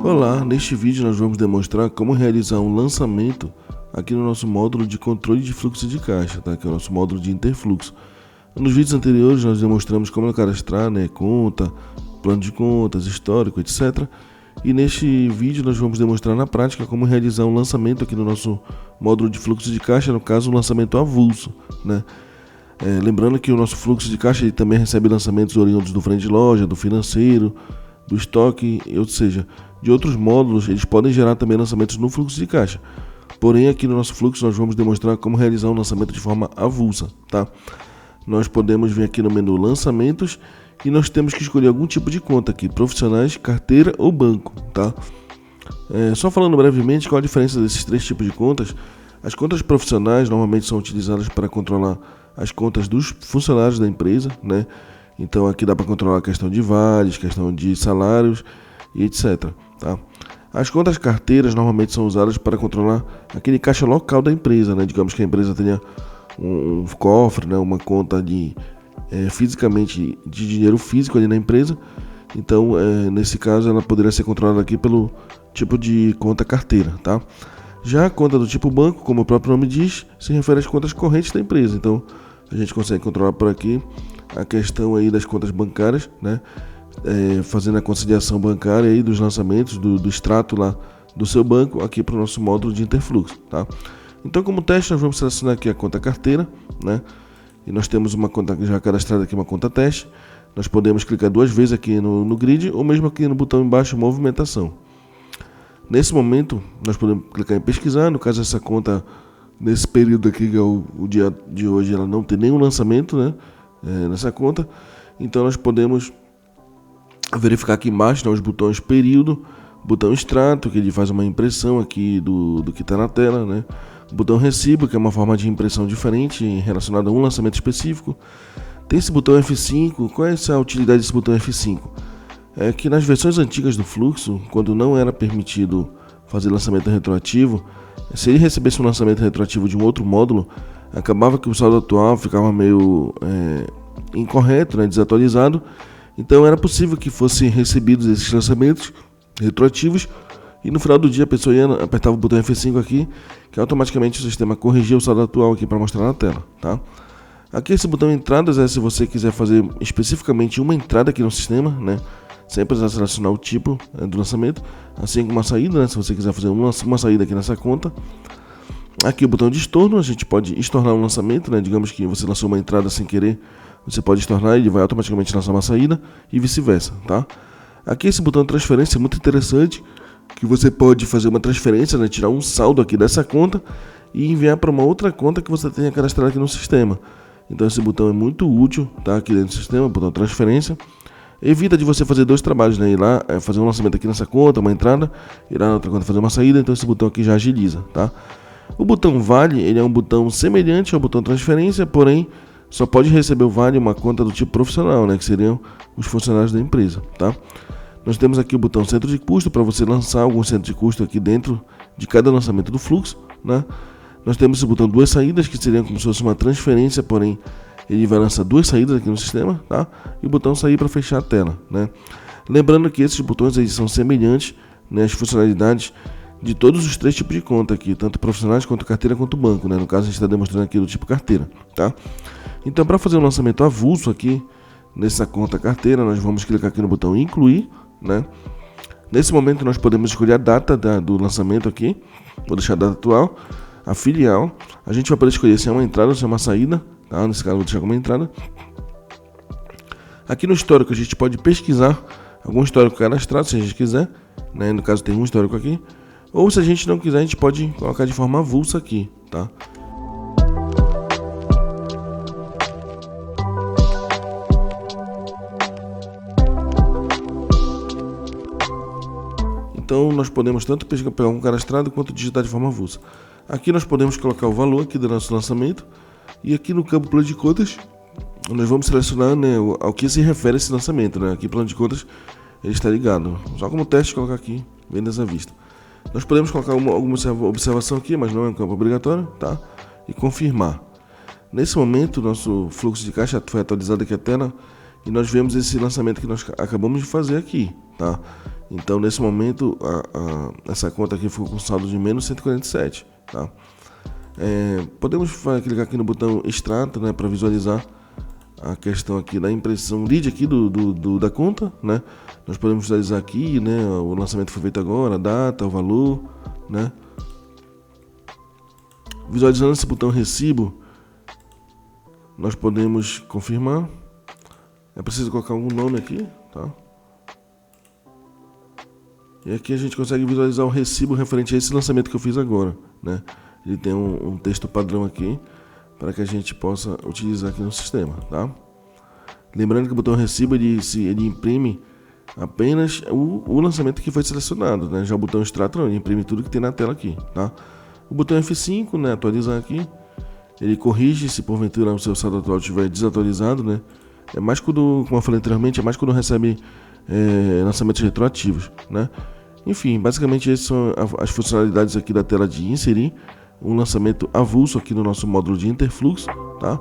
Olá, neste vídeo nós vamos demonstrar como realizar um lançamento aqui no nosso módulo de controle de fluxo de caixa, tá? Que é o nosso módulo de interfluxo. Nos vídeos anteriores nós demonstramos como cadastrar, conta, plano de contas, histórico, etc. E neste vídeo nós vamos demonstrar na prática como realizar um lançamento aqui no nosso módulo de fluxo de caixa, no caso um lançamento avulso, né? Lembrando que o nosso fluxo de caixa ele também recebe lançamentos oriundos do frente de loja, do financeiro, do estoque, ou seja, de outros módulos, eles podem gerar também lançamentos no fluxo de caixa. Porém, aqui no nosso fluxo nós vamos demonstrar como realizar um lançamento de forma avulsa, tá? Nós podemos vir aqui no menu lançamentos e nós temos que escolher algum tipo de conta aqui, profissionais, carteira ou banco, tá? Só falando brevemente qual a diferença desses três tipos de contas. As contas profissionais normalmente são utilizadas para controlar as contas dos funcionários da empresa, né? Então aqui dá para controlar a questão de vales, questão de salários e etc. Tá? As contas carteiras normalmente são usadas para controlar aquele caixa local da empresa, né? Digamos que a empresa tenha um cofre, né? Uma conta fisicamente de dinheiro físico ali na empresa. Então nesse caso ela poderia ser controlada aqui pelo tipo de conta carteira, tá? Já a conta do tipo banco, como o próprio nome diz, se refere às contas correntes da empresa. Então a gente consegue controlar por aqui a questão aí das contas bancárias, né? Fazendo a conciliação bancária aí dos lançamentos do extrato lá do seu banco aqui para o nosso módulo de interfluxo, tá? Então, como teste, nós vamos selecionar aqui a conta carteira, né? E nós temos uma conta já cadastrada aqui, uma conta teste. Nós podemos clicar duas vezes aqui no grid ou mesmo aqui no botão embaixo movimentação. Nesse momento, nós podemos clicar em pesquisar. No caso, essa conta, nesse período aqui, que é o dia de hoje, ela não tem nenhum lançamento, né? Nessa conta. Então, nós podemos verificar aqui embaixo, né, os botões período, botão extrato, que ele faz uma impressão aqui do que está na tela, né? O botão recibo, que é uma forma de impressão diferente relacionada a um lançamento específico. Tem esse botão F5. Qual é essa utilidade desse botão F5? É que nas versões antigas do fluxo, quando não era permitido fazer lançamento retroativo, se ele recebesse um lançamento retroativo de um outro módulo, acabava que o saldo atual ficava meio incorreto, né, desatualizado. Então era possível que fossem recebidos esses lançamentos retroativos e no final do dia a pessoa apertava o botão F5 aqui, que automaticamente o sistema corrigia o saldo atual aqui para mostrar na tela, tá? Aqui esse botão entradas é se você quiser fazer especificamente uma entrada aqui no sistema, né? Sem precisar selecionar o tipo do lançamento, assim como uma saída, né? Se você quiser fazer uma saída aqui nessa conta. Aqui o botão de estorno, a gente pode estornar um lançamento, né? Digamos que você lançou uma entrada sem querer, você pode estornar e ele vai automaticamente lançar uma saída e vice-versa, tá? Aqui esse botão de transferência é muito interessante, que você pode fazer uma transferência, né? Tirar um saldo aqui dessa conta e enviar para uma outra conta que você tenha cadastrado aqui no sistema. Então esse botão é muito útil, tá? Aqui dentro do sistema, botão de transferência. Evita de você fazer dois trabalhos, né? Ir lá, fazer um lançamento aqui nessa conta, uma entrada, ir lá na outra conta fazer uma saída, então esse botão aqui já agiliza, tá? O botão vale, ele é um botão semelhante ao botão transferência, porém só pode receber o vale uma conta do tipo profissional, né? Que seriam os funcionários da empresa, tá? Nós temos aqui o botão centro de custo para você lançar algum centro de custo aqui dentro de cada lançamento do fluxo, né? Nós temos esse botão duas saídas, que seriam como se fosse uma transferência, porém ele vai lançar duas saídas aqui no sistema, tá? E o botão sair para fechar a tela, né? Lembrando que esses botões eles são semelhantes, né, às funcionalidades de todos os três tipos de conta aqui, tanto profissionais quanto carteira quanto banco, né? No caso a gente está demonstrando aqui do tipo carteira, tá? Então para fazer um lançamento avulso aqui nessa conta carteira, nós vamos clicar aqui no botão incluir, né? Nesse momento nós podemos escolher a data do lançamento aqui, vou deixar a data atual, a filial, a gente vai poder escolher se é uma entrada ou se é uma saída, tá? Nesse caso vou deixar como entrada. Aqui no histórico a gente pode pesquisar algum histórico cadastrado, se a gente quiser, né? No caso tem um histórico aqui, ou se a gente não quiser a gente pode colocar de forma avulsa aqui, tá? Então nós podemos tanto pegar um cadastrado quanto digitar de forma avulsa. Aqui nós podemos colocar o valor aqui do nosso lançamento e aqui no campo plano de contas nós vamos selecionar, né, ao que se refere esse lançamento, né? Aqui plano de contas ele está ligado. Só como teste colocar aqui, vendas à vista. Nós podemos colocar alguma observação aqui, mas não é um campo obrigatório, tá? E confirmar. Nesse momento, nosso fluxo de caixa foi atualizado aqui a tela e nós vemos esse lançamento que nós acabamos de fazer aqui, tá? Então nesse momento essa conta aqui ficou com saldo de menos 147, tá? Podemos clicar aqui no botão extrato, né, para visualizar a questão aqui da impressão lead aqui da conta, né? Nós podemos visualizar aqui, né, o lançamento foi feito agora, a data, o valor, né? Visualizando esse botão recibo, nós podemos confirmar. É preciso colocar algum nome aqui, tá? E aqui a gente consegue visualizar o recibo referente a esse lançamento que eu fiz agora, né? Ele tem um texto padrão aqui para que a gente possa utilizar aqui no sistema, tá? Lembrando que o botão recibo ele imprime apenas o lançamento que foi selecionado, né? Já o botão extrato não, ele imprime tudo que tem na tela aqui, tá? O botão F5, né, atualizar aqui, ele corrige se porventura o seu saldo atual estiver desatualizado, né? É mais quando, como eu falei anteriormente, é mais quando recebe lançamentos retroativos, né? Enfim, basicamente essas são as funcionalidades aqui da tela de inserir um lançamento avulso aqui no nosso módulo de Interflux, tá?